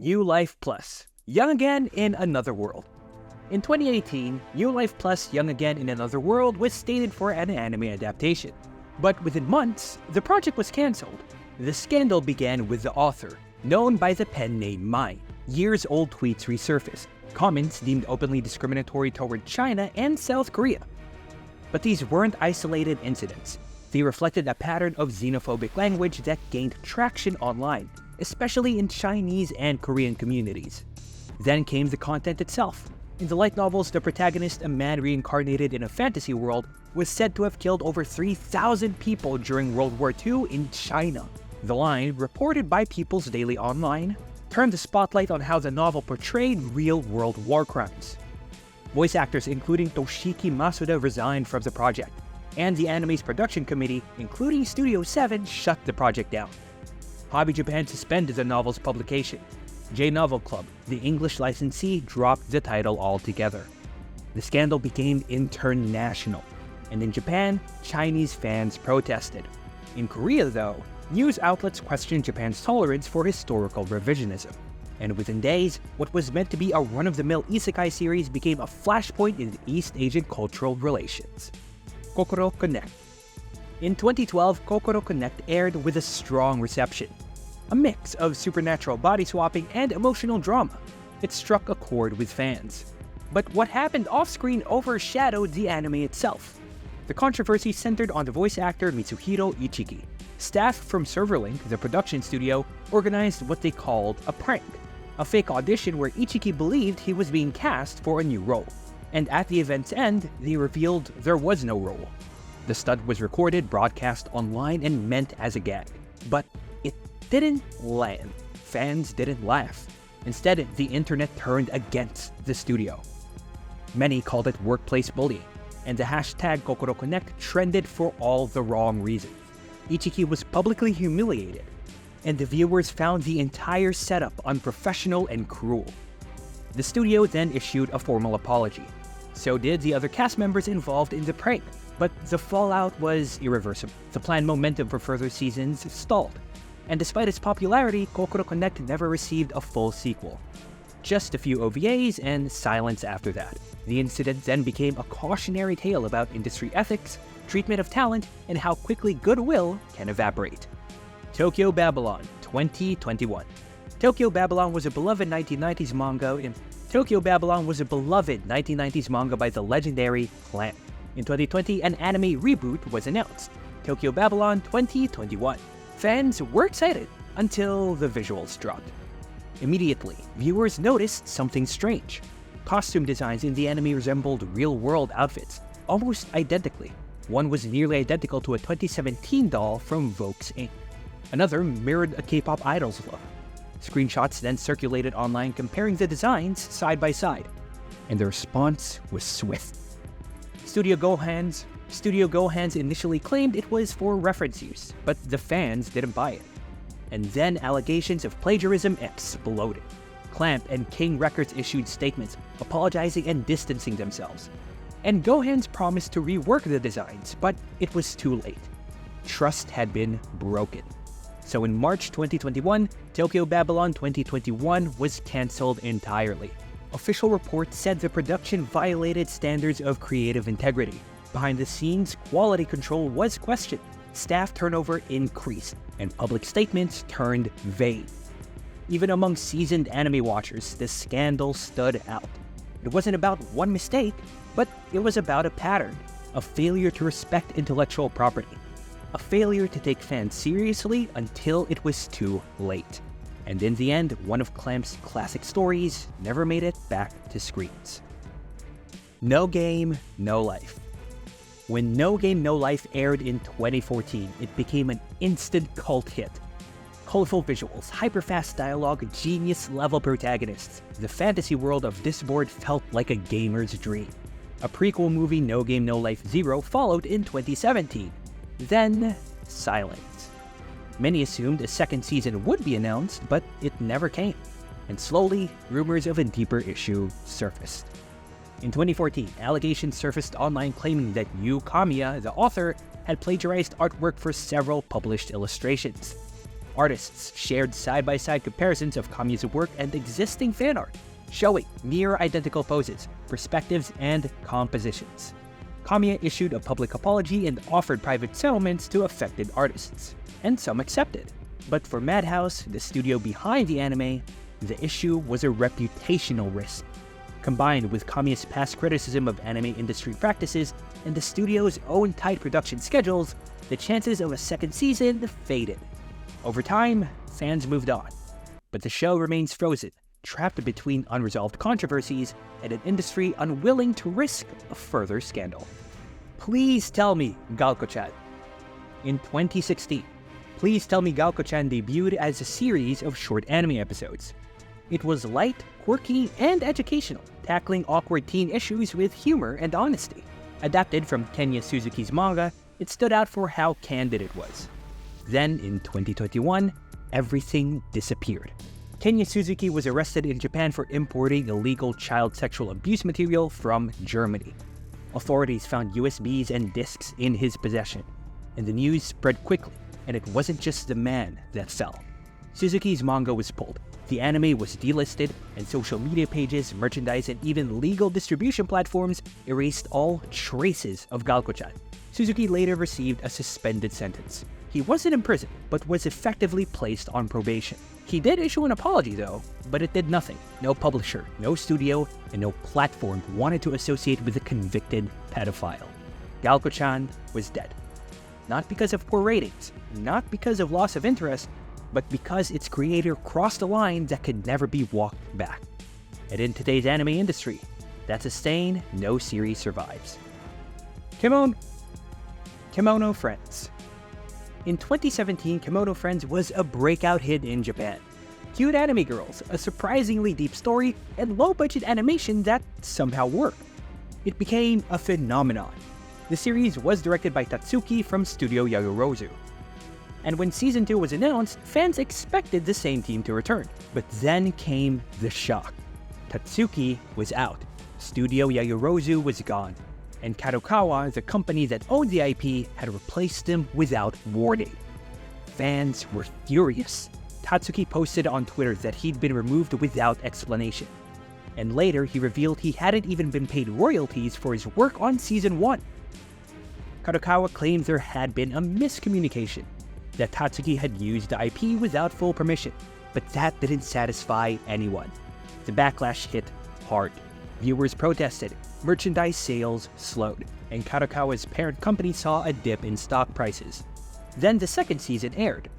New Life Plus, Young Again in Another World. In 2018, New Life Plus Young Again in Another World was slated for an anime adaptation. But within months, the project was cancelled. The scandal began with the author, known by the pen name Mai. Years-old tweets resurfaced, comments deemed openly discriminatory toward China and South Korea. But these weren't isolated incidents. They reflected a pattern of xenophobic language that gained traction online, especially in Chinese and Korean communities. Then came the content itself. In the light novels, the protagonist, a man reincarnated in a fantasy world, was said to have killed over 3,000 people during World War II in China. The line, reported by People's Daily Online, turned the spotlight on how the novel portrayed real-world war crimes. Voice actors including Toshiki Masuda resigned from the project, and the anime's production committee, including Studio 7, shut the project down. Hobby Japan suspended the novel's publication. J-Novel Club, the English licensee, dropped the title altogether. The scandal became international, and in Japan, Chinese fans protested. In Korea, though, news outlets questioned Japan's tolerance for historical revisionism. And within days, what was meant to be a run-of-the-mill isekai series became a flashpoint in East Asian cultural relations. Kokoro Connect. In 2012, Kokoro Connect aired with a strong reception. A mix of supernatural body swapping and emotional drama. It struck a chord with fans. But what happened off-screen overshadowed the anime itself. The controversy centered on the voice actor Mitsuhiro Ichiki. Staff from Serverlink, the production studio, organized what they called a prank, a fake audition where Ichiki believed he was being cast for a new role. And at the event's end, they revealed there was no role. The stunt was recorded, broadcast online, and meant as a gag. But it didn't land. Fans didn't laugh. Instead, the internet turned against the studio. Many called it workplace bullying, and the hashtag Kokoro Connect trended for all the wrong reasons. Ichiki was publicly humiliated, and the viewers found the entire setup unprofessional and cruel. The studio then issued a formal apology. So did the other cast members involved in the prank, but the fallout was irreversible. The planned momentum for further seasons stalled, and despite its popularity, Kokoro Connect never received a full sequel. Just a few OVAs and silence after that. The incident then became a cautionary tale about industry ethics, treatment of talent, and how quickly goodwill can evaporate. Tokyo Babylon 2021. Tokyo Babylon was a beloved 1990s manga by the legendary Clamp. In 2020, an anime reboot was announced, Tokyo Babylon 2021. Fans were excited until the visuals dropped. Immediately, viewers noticed something strange. Costume designs in the anime resembled real-world outfits, almost identically. One was nearly identical to a 2017 doll from Vox Inc. Another mirrored a K-pop idol's look. Screenshots then circulated online comparing the designs side by side, and the response was swift. Studio Gohan's initially claimed it was for reference use, but the fans didn't buy it. And then allegations of plagiarism exploded. Clamp and King Records issued statements apologizing and distancing themselves. And Gohan's promised to rework the designs, but it was too late. Trust had been broken. So in March 2021, Tokyo Babylon 2021 was cancelled entirely. Official reports said the production violated standards of creative integrity. Behind the scenes, quality control was questioned, staff turnover increased, and public statements turned vague. Even among seasoned anime watchers, the scandal stood out. It wasn't about one mistake, but it was about a pattern, a failure to respect intellectual property, a failure to take fans seriously until it was too late. And in the end, one of Clamp's classic stories never made it back to screens. No Game, No Life. When No Game, No Life aired in 2014, it became an instant cult hit. Colorful visuals, hyper-fast dialogue, genius-level protagonists. The fantasy world of this board felt like a gamer's dream. A prequel movie, No Game, No Life Zero, followed in 2017. Then, silence. Many assumed a second season would be announced, but it never came. And slowly, rumors of a deeper issue surfaced. In 2014, allegations surfaced online claiming that Yu Kamiya, the author, had plagiarized artwork for several published illustrations. Artists shared side-by-side comparisons of Kamiya's work and existing fan art, showing near-identical poses, perspectives, and compositions. Kamiya issued a public apology and offered private settlements to affected artists, and some accepted. But for Madhouse, the studio behind the anime, the issue was a reputational risk. Combined with Kamiya's past criticism of anime industry practices and the studio's own tight production schedules, the chances of a second season faded. Over time, fans moved on, but the show remains frozen, trapped between unresolved controversies and an industry unwilling to risk a further scandal. Please tell me Galko-chan. In 2016, Please Tell Me Galko-chan debuted as a series of short anime episodes. It was light, quirky, and educational, tackling awkward teen issues with humor and honesty. Adapted from Kenya Suzuki's manga, it stood out for how candid it was. Then, in 2021, everything disappeared. Kenya Suzuki was arrested in Japan for importing illegal child sexual abuse material from Germany. Authorities found USBs and discs in his possession, and the news spread quickly, and it wasn't just the man that fell. Suzuki's manga was pulled, the anime was delisted, and social media pages, merchandise, and even legal distribution platforms erased all traces of Galko-chan. Suzuki later received a suspended sentence. He wasn't imprisoned, but was effectively placed on probation. He did issue an apology though, but it did nothing. No publisher, no studio, and no platform wanted to associate with a convicted pedophile. Galko-chan was dead. Not because of poor ratings, not because of loss of interest, but because its creator crossed a line that could never be walked back. And in today's anime industry, that's a stain no series survives. Kemono Friends. In 2017, Kemono Friends was a breakout hit in Japan. Cute anime girls, a surprisingly deep story, and low-budget animation that somehow worked. It became a phenomenon. The series was directed by Tatsuki from Studio Yagorozu. And when Season 2 was announced, fans expected the same team to return. But then came the shock. Tatsuki was out, Studio Yagorozu was gone, and Kadokawa, the company that owned the IP, had replaced them without warning. Fans were furious. Tatsuki posted on Twitter that he'd been removed without explanation. And later, he revealed he hadn't even been paid royalties for his work on Season 1. Kadokawa claimed there had been a miscommunication, that Tatsuki had used the IP without full permission, but that didn't satisfy anyone. The backlash hit hard. Viewers protested, merchandise sales slowed, and Kadokawa's parent company saw a dip in stock prices. Then the second season aired,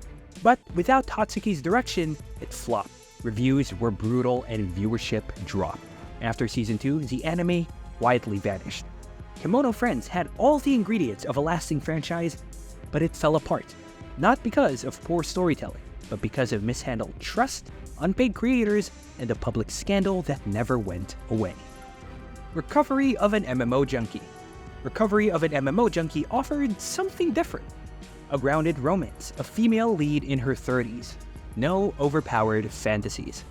but without Tatsuki's direction, it flopped. Reviews were brutal and viewership dropped. After Season 2, the anime quietly vanished. Kemono Friends had all the ingredients of a lasting franchise, but it fell apart. Not because of poor storytelling, but because of mishandled trust, unpaid creators, and a public scandal that never went away. Recovery of an MMO Junkie. Recovery of an MMO Junkie offered something different. A grounded romance, a female lead in her 30s. No overpowered fantasies.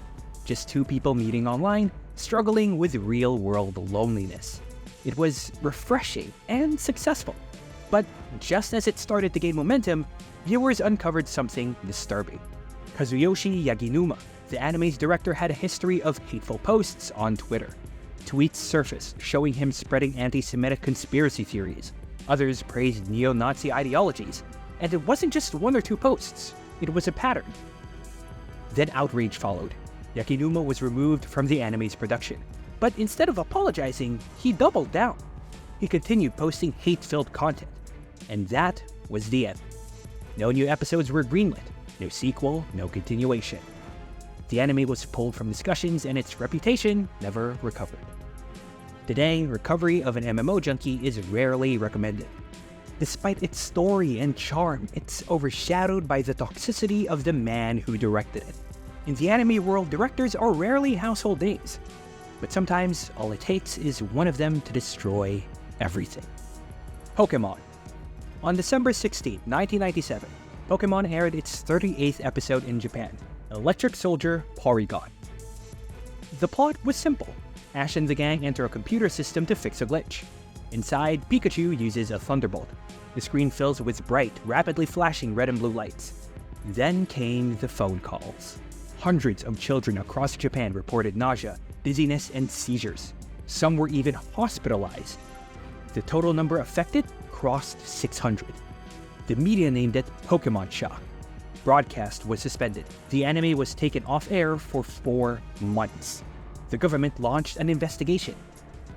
Just two people meeting online, struggling with real-world loneliness. It was refreshing and successful. But just as it started to gain momentum, viewers uncovered something disturbing. Kazuyoshi Yaginuma, the anime's director, had a history of hateful posts on Twitter. Tweets surfaced showing him spreading anti-Semitic conspiracy theories. Others praised neo-Nazi ideologies. And it wasn't just one or two posts, it was a pattern. Then outrage followed. Yaginuma was removed from the anime's production. But instead of apologizing, he doubled down. He continued posting hate-filled content. And that was the end. No new episodes were greenlit, no sequel, no continuation. The anime was pulled from discussions and its reputation never recovered. Today, recovery of an MMO Junkie is rarely recommended. Despite its story and charm, it's overshadowed by the toxicity of the man who directed it. In the anime world, directors are rarely household names, but sometimes all it takes is one of them to destroy everything. Pokémon. On December 16, 1997, Pokémon aired its 38th episode in Japan, Electric Soldier Porygon. The plot was simple. Ash and the gang enter a computer system to fix a glitch. Inside, Pikachu uses a thunderbolt. The screen fills with bright, rapidly flashing red and blue lights. Then came the phone calls. Hundreds of children across Japan reported nausea, dizziness, and seizures. Some were even hospitalized. The total number affected crossed 600. The media named it Pokemon shock. Broadcast was suspended. The anime was taken off air for 4 months. The government launched an investigation,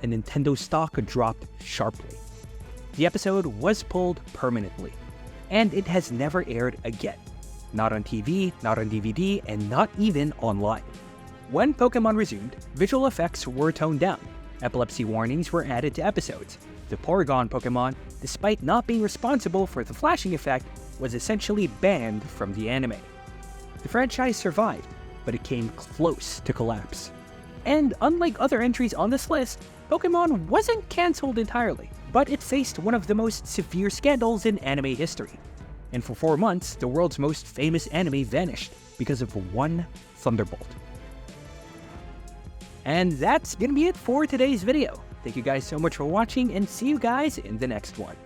and Nintendo stock dropped sharply. The episode was pulled permanently, and it has never aired again. Not on TV, not on DVD, and not even online. When Pokemon resumed, visual effects were toned down. Epilepsy warnings were added to episodes. The Porygon Pokemon, despite not being responsible for the flashing effect, was essentially banned from the anime. The franchise survived, but it came close to collapse. And unlike other entries on this list, Pokemon wasn't cancelled entirely, but it faced one of the most severe scandals in anime history. And for 4 months, the world's most famous anime vanished because of one thunderbolt. And that's gonna be it for today's video. Thank you guys so much for watching, and see you guys in the next one.